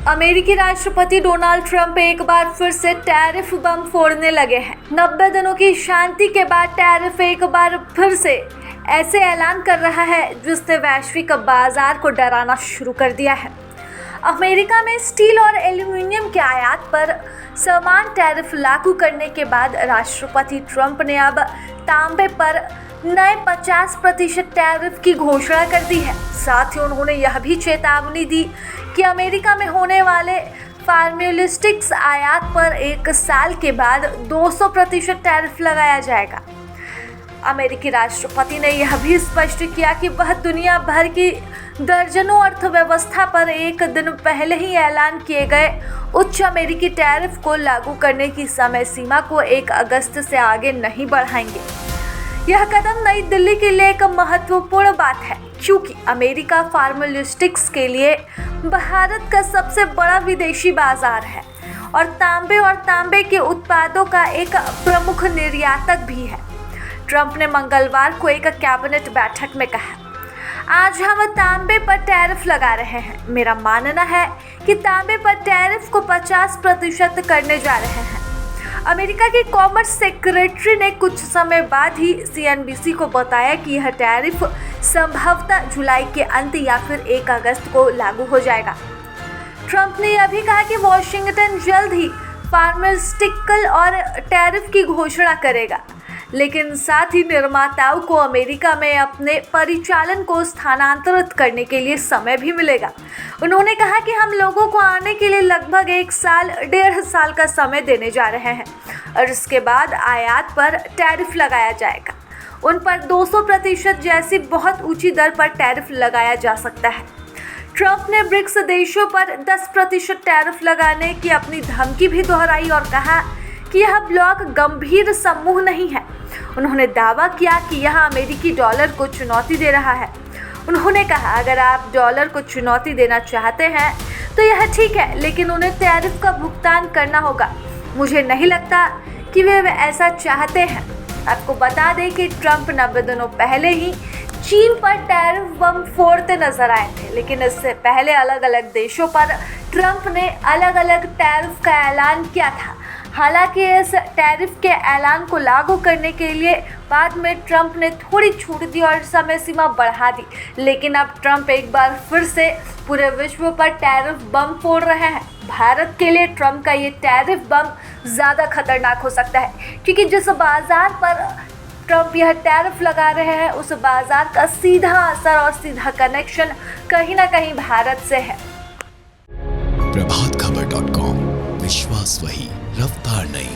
अमेरिकी राष्ट्रपति Donald Trump एक बार फिर से टैरिफ बम फोड़ने लगे हैं। 90 दिनों की शांति के बाद टैरिफ एक बार फिर से ऐसे ऐलान कर रहा है जिसने वैश्विक बाजार को डराना शुरू कर दिया है। अमेरिका में स्टील और एल्यूमीनियम के आयात पर समान टैरिफ लागू करने के बाद राष्ट्रपति ट्रंप ने अब तांबे पर नए 50% टैरिफ की घोषणा कर दी है। साथ ही उन्होंने यह भी चेतावनी दी कि अमेरिका में होने वाले फार्मास्यूटिक्स आयात पर 1 साल के बाद 200% टैरिफ लगाया जाएगा। अमेरिकी राष्ट्रपति ने यह भी स्पष्ट किया कि वह दुनिया भर की दर्जनों अर्थव्यवस्था पर एक दिन पहले ही ऐलान किए गए उच्च अमेरिकी टैरिफ को लागू करने की समय सीमा को 1 अगस्त से आगे नहीं बढ़ाएंगे। यह कदम नई दिल्ली के लिए एक महत्वपूर्ण बात है क्योंकि अमेरिका फार्मास्यूटिक्स के लिए भारत का सबसे बड़ा विदेशी बाजार है और तांबे के उत्पादों का एक प्रमुख निर्यातक भी है। ट्रंप ने मंगलवार को एक कैबिनेट बैठक में कहा, आज हम तांबे पर टैरिफ लगा रहे हैं। मेरा मानना है कि तांबे पर टैरिफ को 50% करने जा रहे हैं। अमेरिका के कॉमर्स सेक्रेटरी ने कुछ समय बाद ही CNBC को बताया कि यह टैरिफ संभवतः जुलाई के अंत या फिर 1 अगस्त को लागू हो जाएगा। ट्रंप ने यह भी कहा कि वॉशिंगटन जल्द ही फार्मास्यूटिकल और टैरिफ की घोषणा करेगा, लेकिन साथ ही निर्माताओं को अमेरिका में अपने परिचालन को स्थानांतरित करने के लिए समय भी मिलेगा। उन्होंने कहा कि हम लोगों को आने के लिए लगभग 1 साल 1.5 साल का समय देने जा रहे हैं और इसके बाद आयात पर टैरिफ लगाया जाएगा। उन पर 200% जैसी बहुत ऊंची दर पर टैरिफ लगाया जा सकता है। ट्रंप ने ब्रिक्स देशों पर 10% टैरिफ लगाने की अपनी धमकी भी दोहराई और कहा कि यह ब्लॉक गंभीर समूह नहीं है। उन्होंने दावा किया कि यह अमेरिकी डॉलर को चुनौती दे रहा है। उन्होंने कहा, अगर आप डॉलर को चुनौती देना चाहते हैं तो यह ठीक है, लेकिन उन्हें टैरिफ का भुगतान करना होगा। मुझे नहीं लगता कि वे ऐसा चाहते हैं। आपको बता दें कि ट्रंप 90 दिनों पहले ही चीन पर टैरिफ बम फोड़ते नजर आए थे, लेकिन इससे पहले अलग अलग देशों पर ट्रंप ने अलग अलग टैरिफ का ऐलान किया था। हालांकि इस टैरिफ के ऐलान को लागू करने के लिए बाद में ट्रंप ने थोड़ी छूट दी और समय सीमा बढ़ा दी, लेकिन अब ट्रंप एक बार फिर से पूरे विश्व पर टैरिफ बम फोड़ रहे हैं। भारत के लिए ट्रंप का ये टैरिफ बम ज़्यादा खतरनाक हो सकता है क्योंकि जिस बाज़ार पर ट्रंप यह टैरिफ लगा रहे हैं उस बाज़ार का सीधा असर और सीधा कनेक्शन कहीं ना कहीं भारत से है। प्रभातखबर.com, विश्वास वही, रफ्तार नहीं।